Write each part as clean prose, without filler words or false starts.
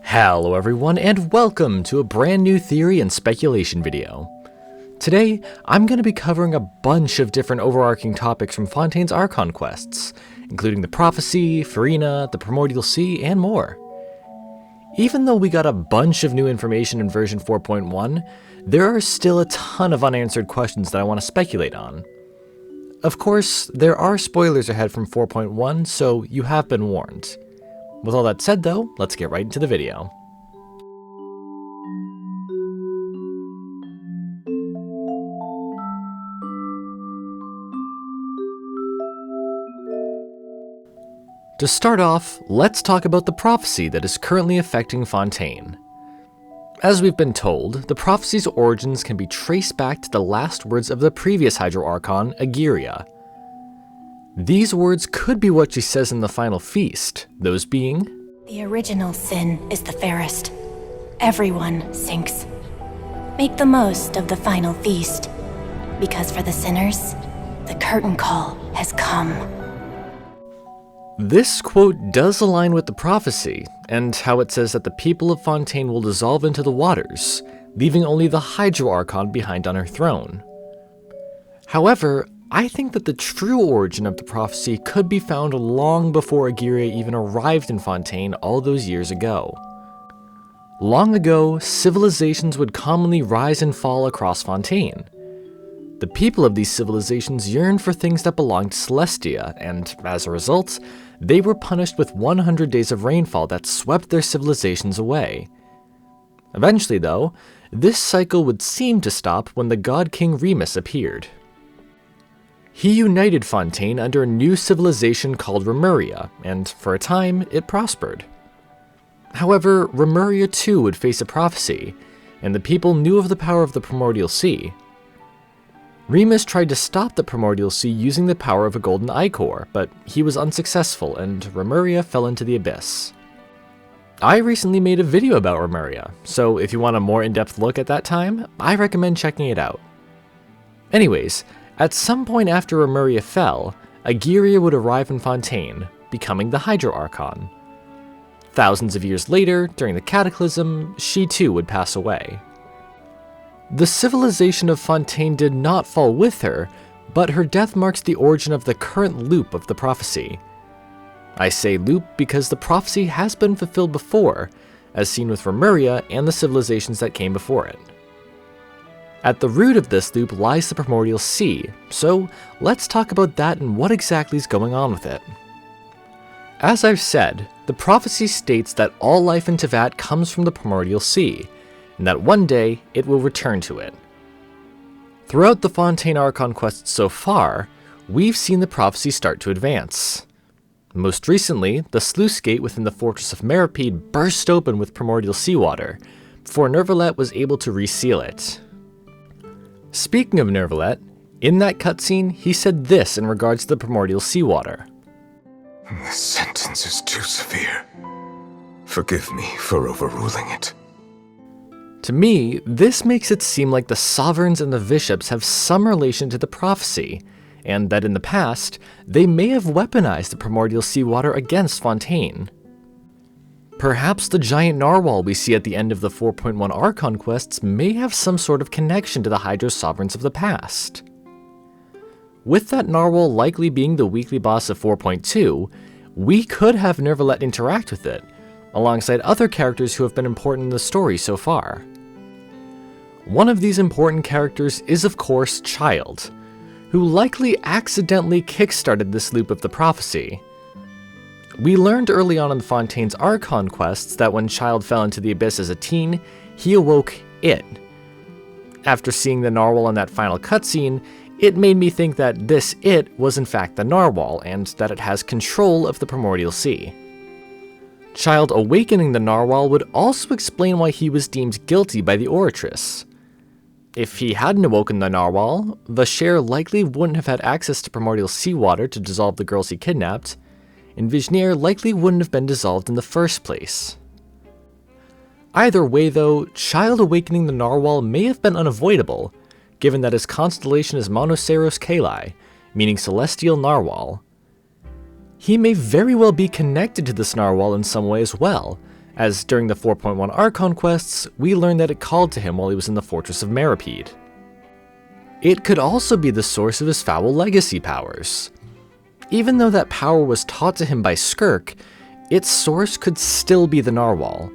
Hello everyone, and welcome to a brand new theory and speculation video. Today, I'm going to be covering a bunch of different overarching topics from Fontaine's Archon quests, including the Prophecy, Farina, the Primordial Sea, and more. Even though we got a bunch of new information in version 4.1, there are still a ton of unanswered questions that I want to speculate on. Of course, there are spoilers ahead from 4.1, so you have been warned. With all that said though, let's get right into the video. To start off, let's talk about the prophecy that is currently affecting Fontaine. As we've been told, the prophecy's origins can be traced back to the last words of the previous Hydro Archon, Agiria. These words could be what she says in the final feast, those being, "The original sin is the fairest. Everyone sinks. Make the most of the final feast, because for the sinners, the curtain call has come." This quote does align with the prophecy, and how it says that the people of Fontaine will dissolve into the waters, leaving only the Hydro Archon behind on her throne. However, I think that the true origin of the prophecy could be found long before Agiria even arrived in Fontaine all those years ago. Long ago, civilizations would commonly rise and fall across Fontaine. The people of these civilizations yearned for things that belonged to Celestia, and as a result, they were punished with 100 days of rainfall that swept their civilizations away. Eventually though, this cycle would seem to stop when the god king Remus appeared. He united Fontaine under a new civilization called Remuria, and for a time, it prospered. However, Remuria too would face a prophecy, and the people knew of the power of the Primordial Sea. Remus tried to stop the Primordial Sea using the power of a golden ichor, but he was unsuccessful, and Remuria fell into the abyss. I recently made a video about Remuria, so if you want a more in-depth look at that time, I recommend checking it out. Anyways, at some point after Remuria fell, Agiria would arrive in Fontaine, becoming the Hydro Archon. Thousands of years later, during the Cataclysm, she too would pass away. The civilization of Fontaine did not fall with her, but her death marks the origin of the current loop of the prophecy. I say loop because the prophecy has been fulfilled before, as seen with Remuria and the civilizations that came before it. At the root of this loop lies the Primordial Sea, so let's talk about that and what exactly is going on with it. As I've said, the prophecy states that all life in Teyvat comes from the Primordial Sea, and that one day it will return to it. Throughout the Fontaine Archon quests so far, we've seen the prophecy start to advance. Most recently, the sluice gate within the fortress of Meripede burst open with primordial seawater, before Nervalet was able to reseal it. Speaking of Nervalet, in that cutscene, he said this in regards to the primordial seawater. "This sentence is too severe. Forgive me for overruling it." To me, this makes it seem like the sovereigns and the bishops have some relation to the prophecy, and that in the past, they may have weaponized the primordial seawater against Fontaine. Perhaps the giant narwhal we see at the end of the 4.1 Archon quests may have some sort of connection to the Hydro sovereigns of the past. With that narwhal likely being the weekly boss of 4.2, we could have Nervalet interact with it, alongside other characters who have been important in the story so far. One of these important characters is of course Child, who likely accidentally kickstarted this loop of the prophecy. We learned early on in Fontaine's Archon quests that when Child fell into the abyss as a teen, he awoke it. After seeing the narwhal in that final cutscene, it made me think that this it was in fact the narwhal, and that it has control of the Primordial Sea. Child awakening the narwhal would also explain why he was deemed guilty by the Oratrice. If he hadn't awoken the narwhal, the Share likely wouldn't have had access to primordial seawater to dissolve the girls he kidnapped, and Vizhnir likely wouldn't have been dissolved in the first place. Either way though, Child awakening the narwhal may have been unavoidable, given that his constellation is Monoceros Caeli, meaning Celestial Narwhal. He may very well be connected to this narwhal in some way as well, as during the 4.1 Archon quests, we learned that it called to him while he was in the Fortress of Meripede. It could also be the source of his foul legacy powers. Even though that power was taught to him by Skirk, its source could still be the Narwhal.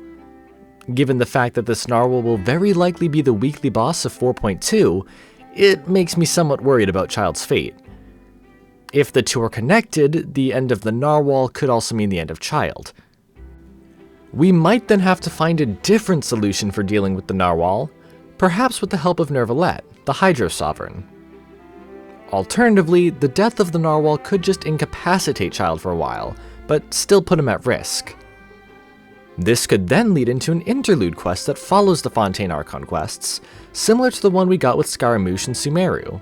Given the fact that this Narwhal will very likely be the weekly boss of 4.2, it makes me somewhat worried about Child's fate. If the two are connected, the end of the Narwhal could also mean the end of Child. We might then have to find a different solution for dealing with the Narwhal, perhaps with the help of Nervalette, the Hydro Sovereign. Alternatively, the death of the Narwhal could just incapacitate Child for a while, but still put him at risk. This could then lead into an interlude quest that follows the Fontaine Archon quests, similar to the one we got with Scaramouche and Sumeru.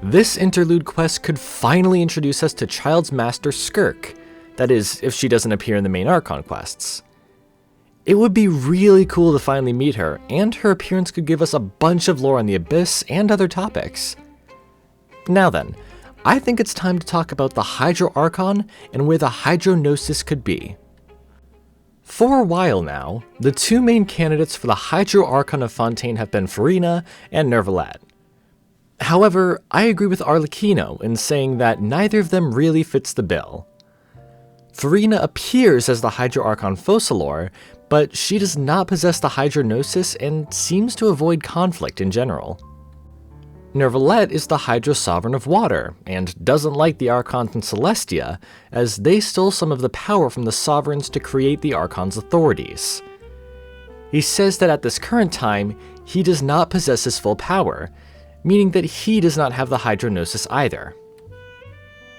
This interlude quest could finally introduce us to Child's master Skirk, that is, if she doesn't appear in the main Archon quests. It would be really cool to finally meet her, and her appearance could give us a bunch of lore on the Abyss and other topics. Now then, I think it's time to talk about the Hydro Archon and where the Hydro Gnosis could be. For a while now, the two main candidates for the Hydro Archon of Fontaine have been Furina and Nervalette. However, I agree with Arlecchino in saying that neither of them really fits the bill. Furina appears as the Hydro Archon Focalor, but she does not possess the Hydro Gnosis and seems to avoid conflict in general. Nervalette is the Hydro Sovereign of Water, and doesn't like the Archons in Celestia, as they stole some of the power from the Sovereigns to create the Archon's authorities. He says that at this current time, he does not possess his full power, meaning that he does not have the Hydro Gnosis either.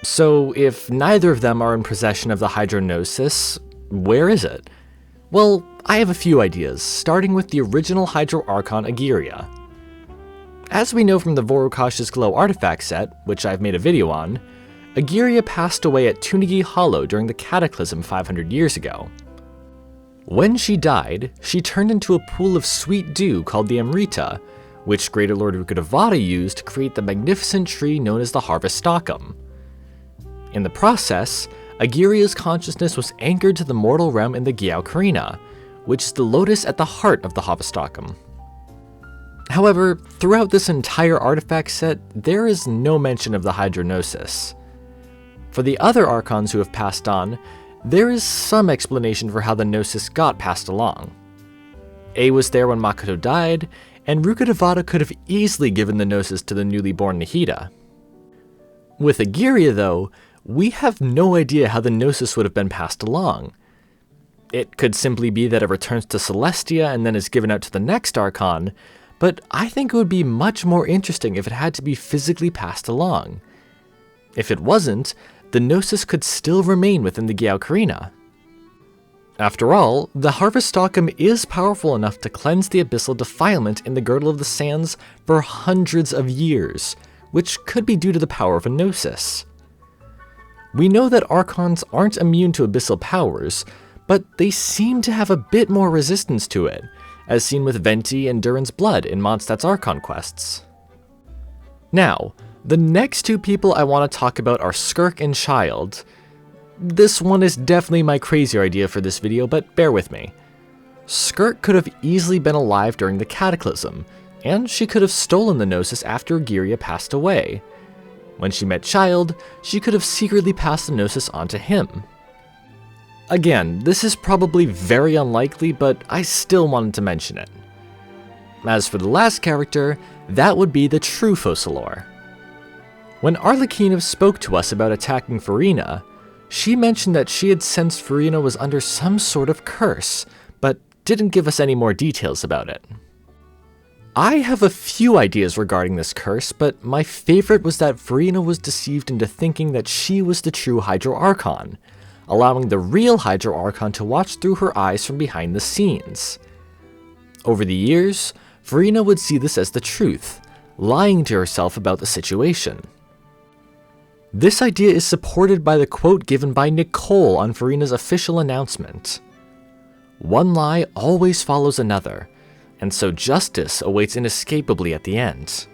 So if neither of them are in possession of the Hydro Gnosis, where is it? Well, I have a few ideas, starting with the original Hydro Archon Agiria. As we know from the Vorukash's Glow artifact set, which I've made a video on, Agiria passed away at Tunigi Hollow during the Cataclysm 500 years ago. When she died, she turned into a pool of sweet dew called the Amrita, which Greater Lord Rukkhadevata used to create the magnificent tree known as the Harvest Stockum. In the process, Agiria's consciousness was anchored to the mortal realm in the Gyao-Karina, which is the lotus at the heart of the Harvest Stockum. However, throughout this entire artifact set, there is no mention of the Hydro Gnosis. For the other Archons who have passed on, there is some explanation for how the Gnosis got passed along. A was there when Makoto died, and Rukkhadevata could have easily given the Gnosis to the newly born Nahida. With Agiria though, we have no idea how the Gnosis would have been passed along. It could simply be that it returns to Celestia and then is given out to the next Archon, but I think it would be much more interesting if it had to be physically passed along. If it wasn't, the Gnosis could still remain within the Gyao-Karina. After all, the Harvest Stockum is powerful enough to cleanse the abyssal defilement in the Girdle of the Sands for hundreds of years, which could be due to the power of a Gnosis. We know that Archons aren't immune to abyssal powers, but they seem to have a bit more resistance to it, as seen with Venti and Durin's Blood in Mondstadt's Archon quests. Now, the next two people I want to talk about are Skirk and Child. This one is definitely my crazier idea for this video, but bear with me. Skirk could have easily been alive during the Cataclysm, and she could have stolen the Gnosis after Agiria passed away. When she met Child, she could have secretly passed the Gnosis on to him. Again, this is probably very unlikely, but I still wanted to mention it. As for the last character, that would be the true Focalor. When Arlecchino spoke to us about attacking Furina, she mentioned that she had sensed Furina was under some sort of curse, but didn't give us any more details about it. I have a few ideas regarding this curse, but my favorite was that Furina was deceived into thinking that she was the true Hydro Archon, allowing the real Hydro Archon to watch through her eyes from behind the scenes. Over the years, Furina would see this as the truth, lying to herself about the situation. This idea is supported by the quote given by Nicole on Furina's official announcement. "One lie always follows another, and so justice awaits inescapably at the end.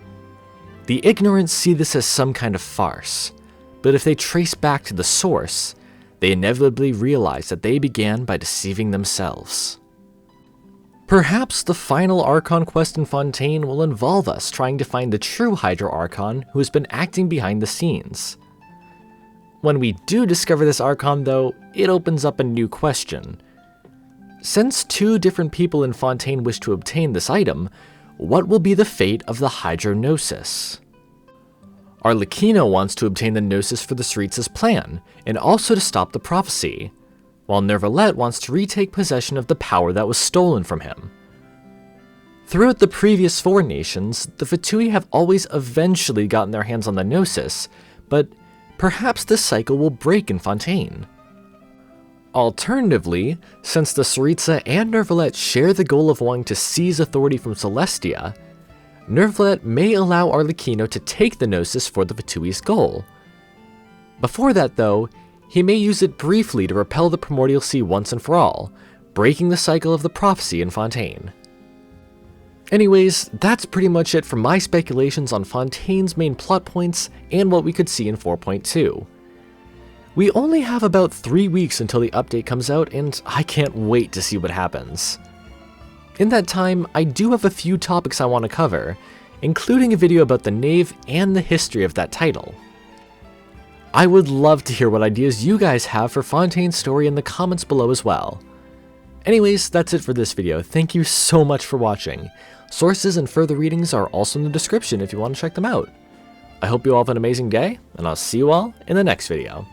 The ignorant see this as some kind of farce, but if they trace back to the source, they inevitably realize that they began by deceiving themselves. Perhaps the final Archon quest in Fontaine will involve us trying to find the true Hydro Archon who has been acting behind the scenes. When we do discover this Archon though, it opens up a new question. Since 2 different people in Fontaine wish to obtain this item, what will be the fate of the Hydro Gnosis? Arlecchino wants to obtain the Gnosis for the Syriza's plan, and also to stop the prophecy, while Neuvillette wants to retake possession of the power that was stolen from him. Throughout the previous 4 nations, the Fatui have always eventually gotten their hands on the Gnosis, but perhaps this cycle will break in Fontaine. Alternatively, since the Syriza and Neuvillette share the goal of wanting to seize authority from Celestia, Neuvillette may allow Arlecchino to take the Gnosis for the Fatui's goal. Before that though, he may use it briefly to repel the Primordial Sea once and for all, breaking the cycle of the prophecy in Fontaine. Anyways, that's pretty much it for my speculations on Fontaine's main plot points and what we could see in 4.2. We only have about 3 weeks until the update comes out, and I can't wait to see what happens. In that time, I do have a few topics I want to cover, including a video about the Knave and the history of that title. I would love to hear what ideas you guys have for Fontaine's story in the comments below as well. Anyways, that's it for this video. Thank you so much for watching. Sources and further readings are also in the description if you want to check them out. I hope you all have an amazing day, and I'll see you all in the next video.